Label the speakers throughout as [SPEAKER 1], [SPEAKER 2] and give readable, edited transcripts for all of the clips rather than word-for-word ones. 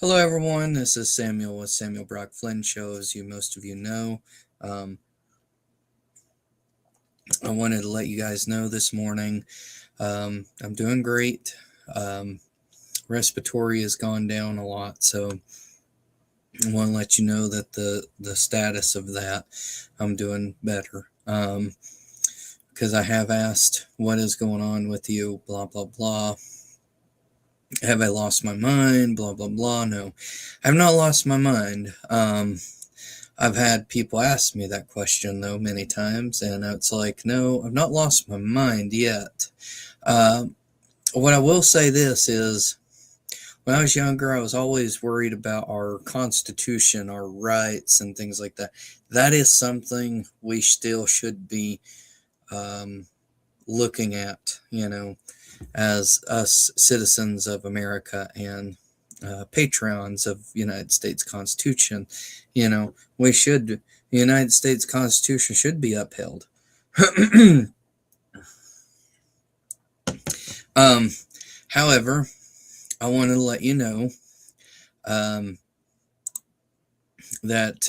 [SPEAKER 1] Hello, everyone. This is Samuel with Samuel Brock Flynn Show, as most of you know. Um, I wanted to let you guys know this morning I'm doing great. Um, Respiratory has gone down a lot, so I want to let you know that the status of that, I'm doing better. Because I have asked, what is going on with you? Blah, blah, blah. Have I lost my mind? Blah, blah, blah. No, I've not lost my mind. I've had people ask me that question, though, many times, and it's like, no, I've not lost my mind yet. Uh, what I will say this is, when I was younger, I was always worried about our Constitution, our rights, and things like that. That is something we still should be um, looking at, as us citizens of America and patrons of United States Constitution. We should, the United States Constitution should be upheld. um, However, I want to let you know um, that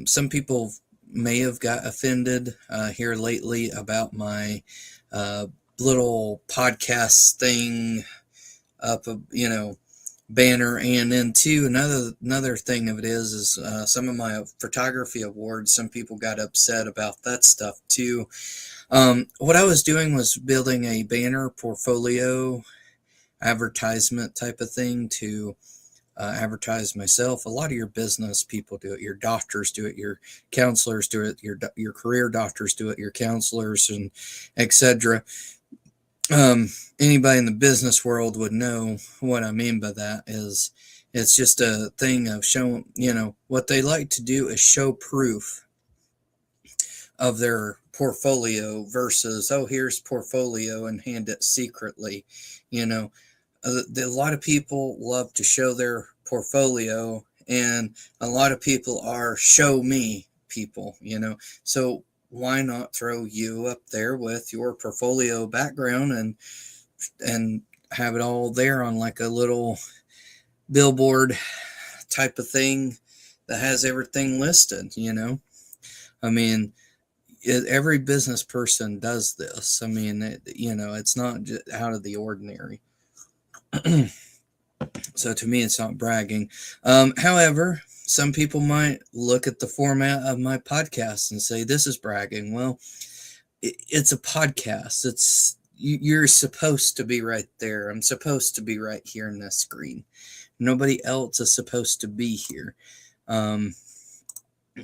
[SPEAKER 1] some people may have got offended here lately about my uh, little podcast thing up, banner. And then too, another thing of it is some of my photography awards, some people got upset about that stuff too. What I was doing was building a banner portfolio advertisement type of thing to advertise myself. A lot of your business people do it. Your doctors do it. Your counselors do it. Your career doctors do it. Your counselors and etc. Anybody in the business world would know what I mean by that. Is it's just a thing of showing, what they like to do is show proof of their portfolio versus, oh, here's portfolio, and hand it secretly. you know a lot of people love to show their portfolio, and a lot of people are show me people. So why not throw you up there with your portfolio background and have it all there on like a little billboard type of thing that has everything listed. I mean, every business person does this. I mean, it's not just out of the ordinary. So to me, it's not bragging. However, some people might look at the format of my podcast and say this is bragging. Well, it's a podcast. You're supposed to be right there. I'm supposed to be right here in this screen. Nobody else is supposed to be here. Um,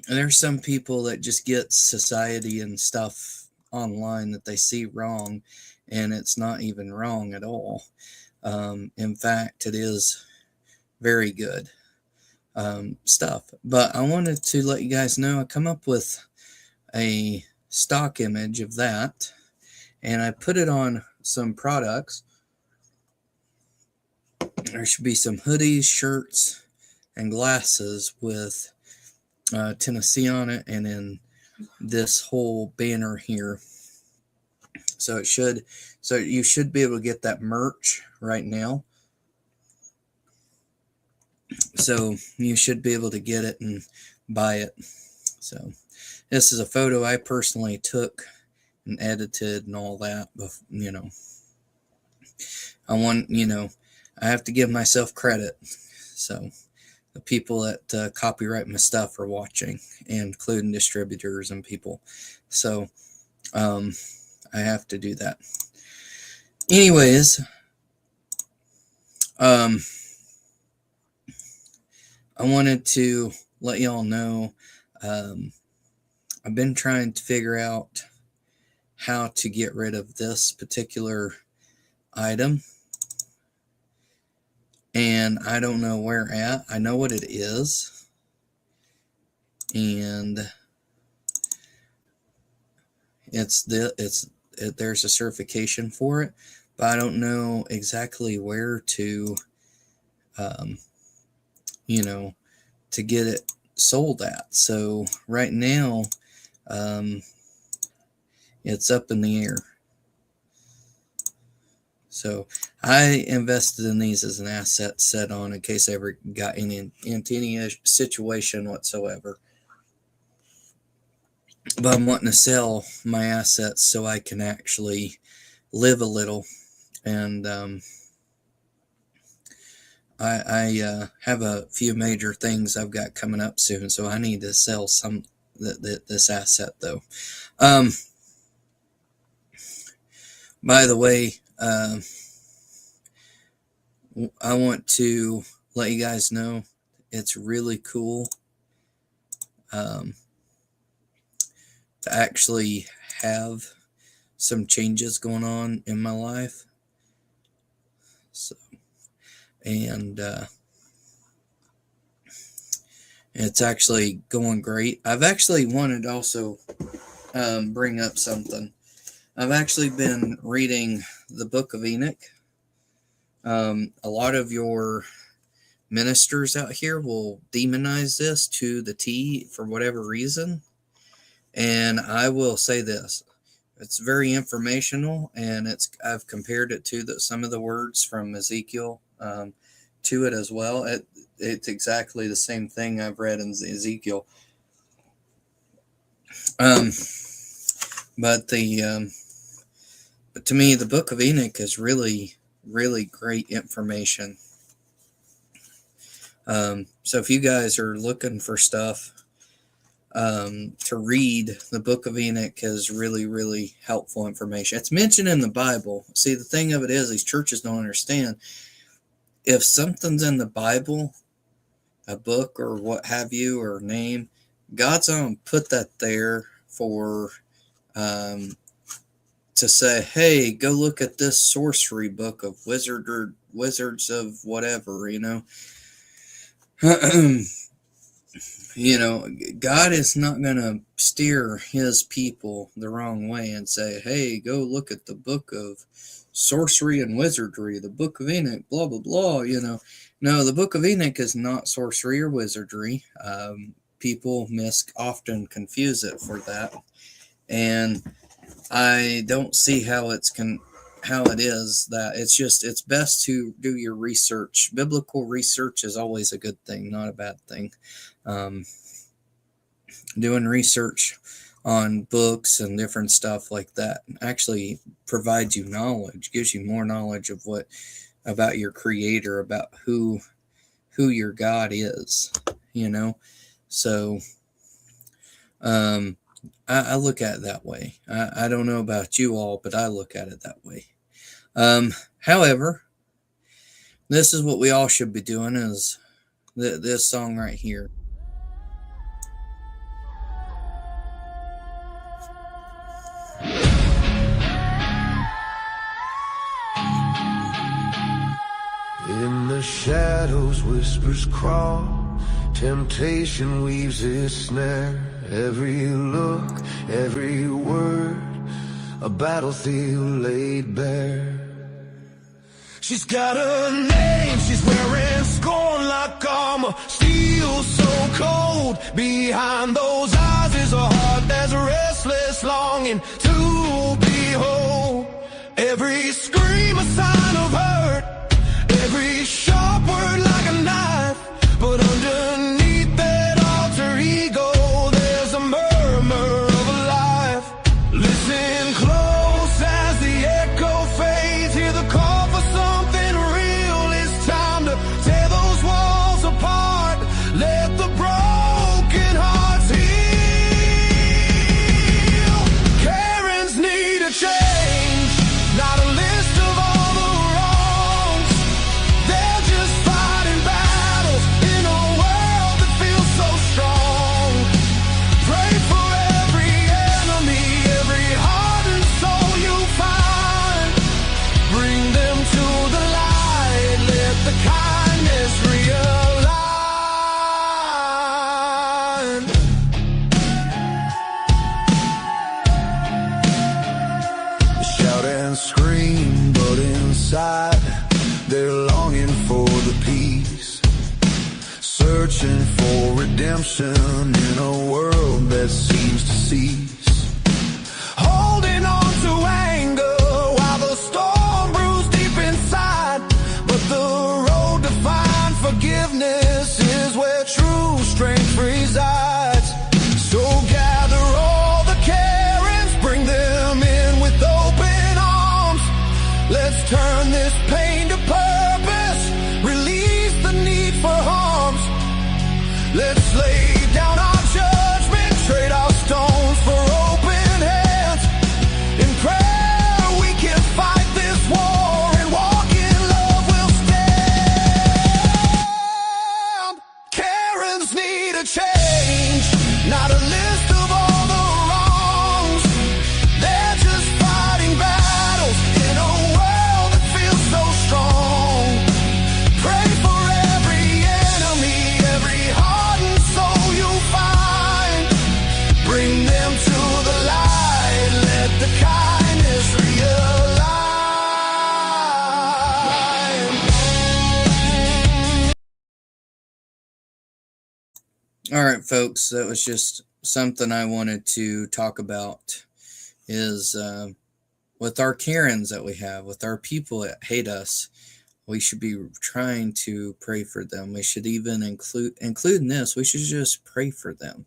[SPEAKER 1] there's some people that just get society and stuff online that they see wrong, and it's not even wrong at all. In fact, it is very good stuff. But I wanted to let you guys know I come up with a stock image of that, and I put it on some products. There should be some hoodies, shirts, and glasses with Tennessee on it, and then this whole banner here. So you should be able to get that merch right now. So you should be able to get it and buy it. So this is a photo I personally took and edited and all that. But, I have to give myself credit. So the people that copyright my stuff are watching, including distributors and people. So I have to do that. Anyways, I wanted to let y'all know I've been trying to figure out how to get rid of this particular item, and I don't know where at. I know what it is, and there's a certification for it, but I don't know exactly where to um, to get it sold at. So right now it's up in the air. So I invested in these as an asset set on in case I ever got into any situation whatsoever. But I'm wanting to sell my assets so I can actually live a little. And I have a few major things I've got coming up soon, so I need to sell some this asset though. By the way, I want to let you guys know it's really cool to actually have some changes going on in my life. So, and it's actually going great. I've actually wanted to also bring up something. I've actually been reading the Book of Enoch. A lot of your ministers out here will demonize this to the T for whatever reason. And I will say this. It's very informational, and I've compared it to some of the words from Ezekiel to it as well. It's exactly the same thing I've read in Ezekiel. But to me, the Book of Enoch is really, really great information. So if you guys are looking for stuff to read, the Book of Enoch is really, really helpful information. It's mentioned in the Bible. See, the thing of it is, these churches don't understand. If something's in the Bible, a book or what have you, or name, God's going to put that there for to say, hey, go look at this sorcery book of wizards of whatever, you know. You know, God is not going to steer his people the wrong way and say, hey, go look at the book of sorcery and wizardry, the Book of Enoch, blah, blah, blah, you know. No, the Book of Enoch is not sorcery or wizardry. People often confuse it for that. And I don't see how it is that. It's best to do your research. Biblical research is always a good thing, not a bad thing. Doing research on books and different stuff like that actually provides you knowledge, gives you more knowledge of about your creator, about who your God is, you know. So I look at it that way. I don't know about you all, but I look at it that way. However, this is what we all should be doing, is this song right here.
[SPEAKER 2] In the shadows, whispers crawl. Temptation weaves its snare. Every look, every word, a battlefield laid bare. She's got a name, she's wearing scorn like armor. Steel so cold, behind those eyes is a heart that's restless, longing to behold. Every scream a sign of hurt, every sharp word like a knife. But underneath that alter ego, there's a murmur of a life. Listen close as the echo fades. Hear the call for something real. It's time to tear those walls apart. Let the broken hearts heal. Karens need a change, not a list of all the wrongs. They're just fighting battles in a world that feels so strong. Pray for every enemy, every heart and soul you find. Bring them to the light, let the kindness realign. They shout and scream, but inside they're longing for the peace, searching for redemption in a world that seems to cease. Holding on to anger while the storm brews deep where true strength resides. So gather all the Karens, bring them in with open arms. Let's turn this pain to purpose, release the need for harms. Let's lay down our judgment, trade our stones for open hands. In prayer we can fight this war, and walk in love we'll stand. Karens need a change, not a list of all the wrongs. They're just fighting battles in a world that feels so strong. Pray for every enemy, every heart and soul you find. Bring them to the light, let the kindness realign.
[SPEAKER 1] All right, folks, that was just something I wanted to talk about is with our Karens that we have, with our people that hate us, we should be trying to pray for them. We should even include in this, we should just pray for them.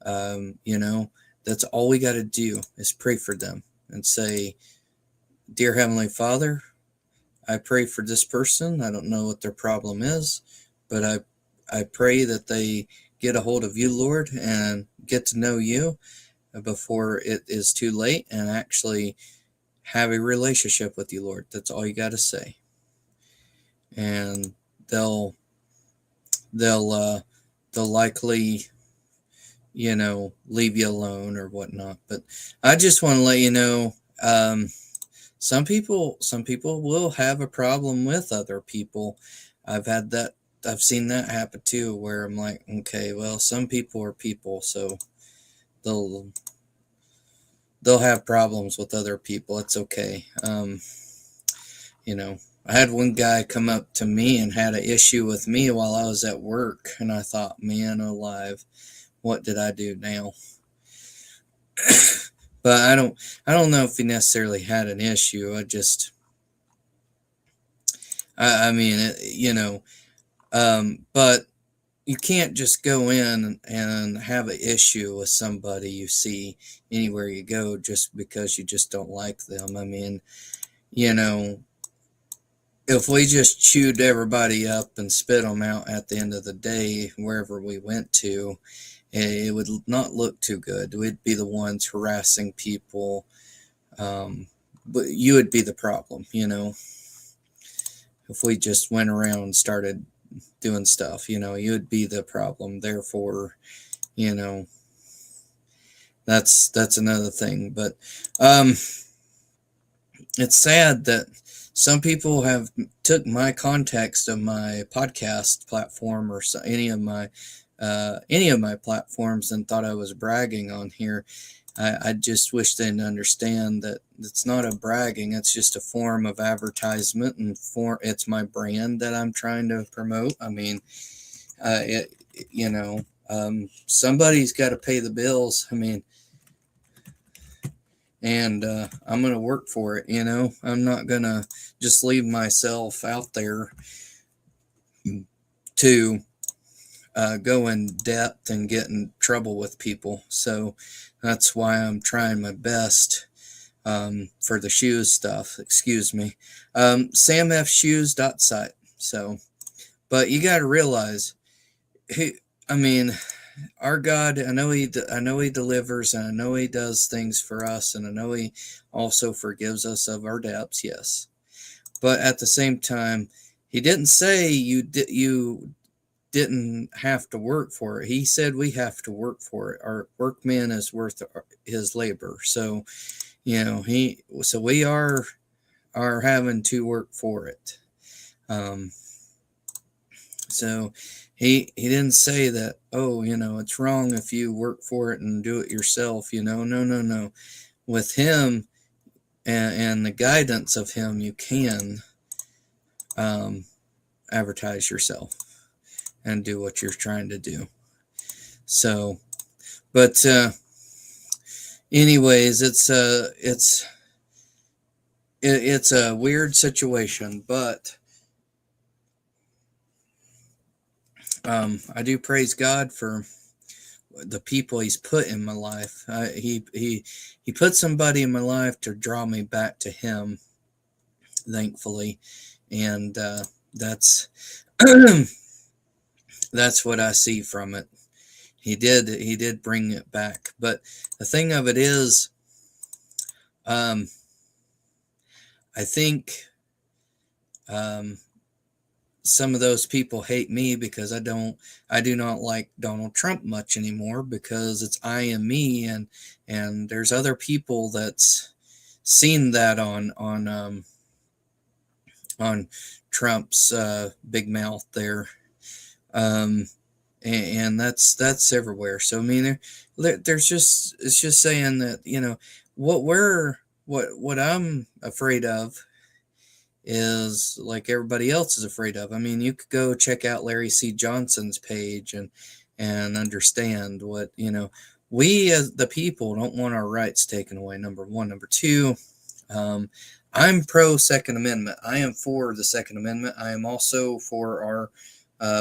[SPEAKER 1] That's all we got to do is pray for them and say, Dear Heavenly Father, I pray for this person. I don't know what their problem is, but I pray that they get a hold of you, Lord, and get to know you before it is too late, and actually have a relationship with you, Lord. That's all you got to say. And they'll likely, leave you alone or whatnot. But I just want to let you know, some people will have a problem with other people. I've seen that happen too, where I'm like, okay, well, some people are people, so they'll have problems with other people. It's okay. I had one guy come up to me and had an issue with me while I was at work, and I thought, man alive, what did I do now? But I don't know if he necessarily had an issue. But you can't just go in and have an issue with somebody you see anywhere you go just because you just don't like them. I mean, if we just chewed everybody up and spit them out at the end of the day, wherever we went to, it would not look too good. We'd be the ones harassing people. But you would be the problem, if we just went around and started doing stuff, you would be the problem. Therefore, that's another thing. But it's sad that some people have took my context of my podcast platform or any of my platforms and thought I was bragging on here. I just wish they'd understand that it's not a bragging. It's just a form of advertisement, and it's my brand that I'm trying to promote. I mean, somebody's got to pay the bills. I mean, and I'm going to work for it. I'm not going to just leave myself out there to go in depth and get in trouble with people. So that's why I'm trying my best for the shoes stuff. Excuse me. samfshoes.site. So, but you got to realize, our God, I know He delivers, and I know He does things for us, and I know He also forgives us of our debts. Yes, but at the same time, He didn't say you didn't have to work for it. He said we have to work for it. Our workman is worth his labor. So, we are having to work for it. So he didn't say that, it's wrong if you work for it and do it yourself. No. With Him and the guidance of Him, you can advertise yourself and do what you're trying to do. So, but anyways, it's a weird situation, but I do praise God for the people He's put in my life. He put somebody in my life to draw me back to Him, thankfully, and that's that's what I see from it. He did bring it back, but the thing of it is, um, I think um, some of those people hate me because I do not like Donald Trump much anymore, because it's I and me, and there's other people that's seen that on Trump's big mouth there. Um, and that's everywhere. So I mean, there's just, it's just saying that, what I'm afraid of is like everybody else is afraid of. I mean, you could go check out Larry C. Johnson's page and understand what, we as the people don't want our rights taken away. Number one. Number two, um, I'm pro Second Amendment. I am for the Second Amendment. I am also for our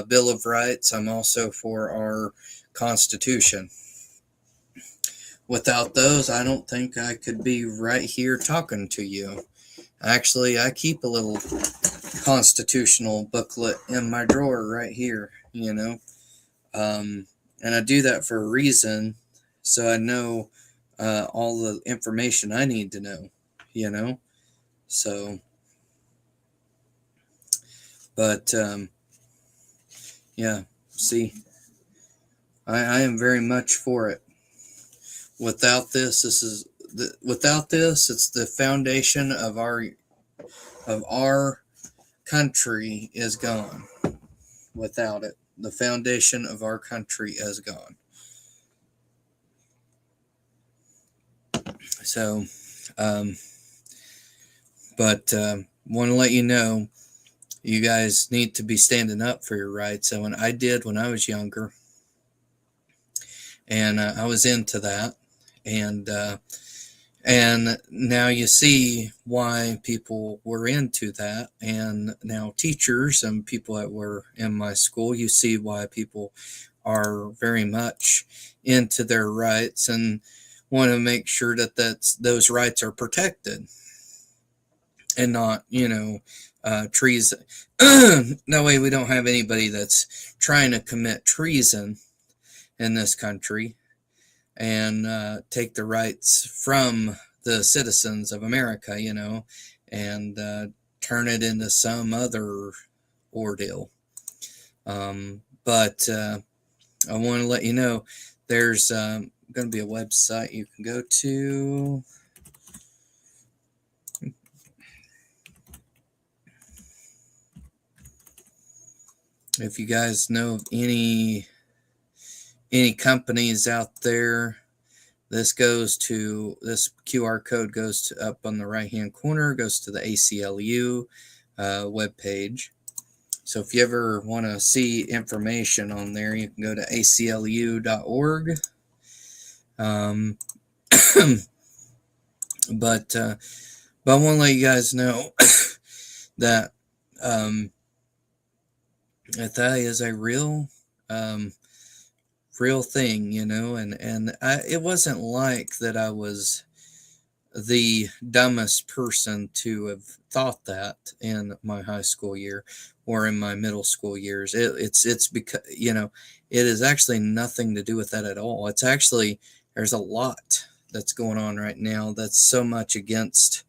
[SPEAKER 1] Bill of Rights. I'm also for our Constitution. Without those, I don't think I could be right here talking to you. Actually, I keep a little constitutional booklet in my drawer right here, and I do that for a reason, so I know all the information I need to know, you know. So, but yeah, see, I am very much for it. Without this, without this, it's the foundation of our country is gone. Without it, the foundation of our country is gone. So, um, but want to let you know, you guys need to be standing up for your rights. And when I was younger, and I was into that, and now you see why people were into that, and now teachers and people that were in my school, you see why people are very much into their rights and want to make sure that those rights are protected and not, treason. That way we don't have anybody that's trying to commit treason in this country and take the rights from the citizens of America, and turn it into some other ordeal. But I want to let you know there's going to be a website you can go to. If you guys know of any companies out there, this QR code goes to up on the right hand corner, goes to the ACLU webpage. So if you ever want to see information on there, you can go to aclu.org. But I want to let you guys know that that is a real thing, and it wasn't like that I was the dumbest person to have thought that in my high school year or in my middle school years. It's because, it is actually nothing to do with that at all. It's actually, there's a lot that's going on right now that's so much against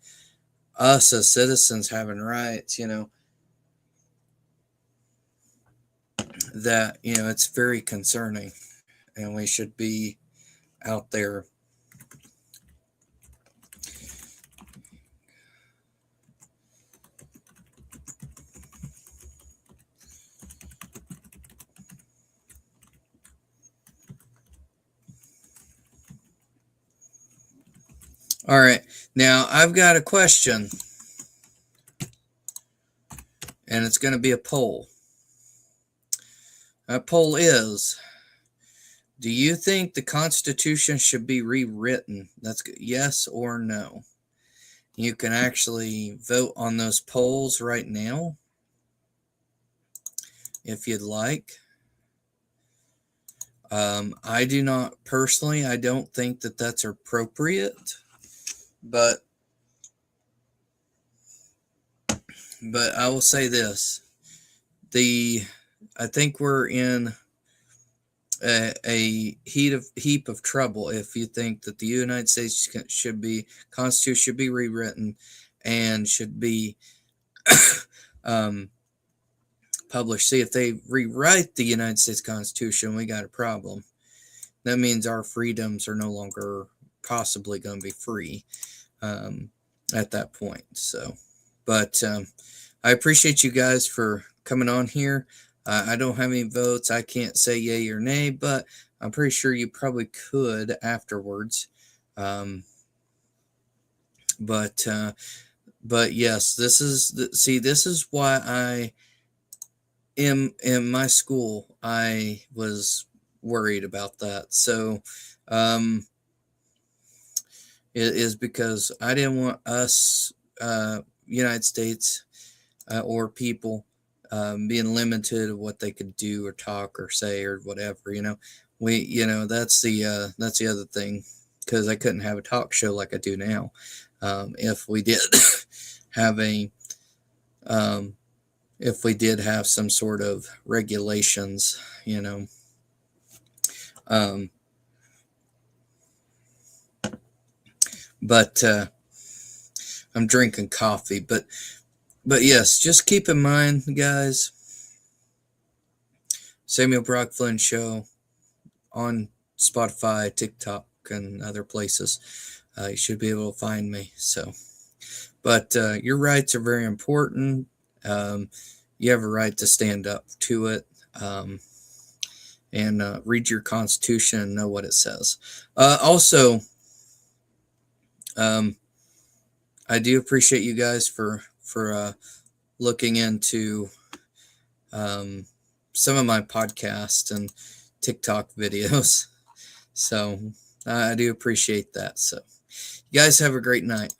[SPEAKER 1] us as citizens having rights, that, it's very concerning, and we should be out there. All right, now I've got a question, and it's going to be a poll. That poll is, do you think the Constitution should be rewritten? That's yes or no. You can actually vote on those polls right now if you'd like. I do not personally, I don't think that that's appropriate, but I will say this: I think we're in a heap of trouble if you think that the United States Constitution should be rewritten and should be um, published. See, if they rewrite the United States Constitution, we got a problem. That means our freedoms are no longer possibly going to be free at that point. So, but I appreciate you guys for coming on here. I don't have any votes. I can't say yay or nay, but I'm pretty sure you probably could afterwards. But yes, this is why I in my school I was worried about that. So it is because I didn't want us United States or people being limited of what they could do or talk or say or whatever. That's the other thing, because I couldn't have a talk show like I do now. If we did have if we did have some sort of regulations, but I'm drinking coffee, but yes, just keep in mind, guys, Samuel Brock Flynn Show on Spotify, TikTok, and other places. You should be able to find me. So, but your rights are very important. You have a right to stand up to it, and read your Constitution and know what it says. Also, I do appreciate you guys for looking into some of my podcast and TikTok videos. So I do appreciate that. So you guys have a great night.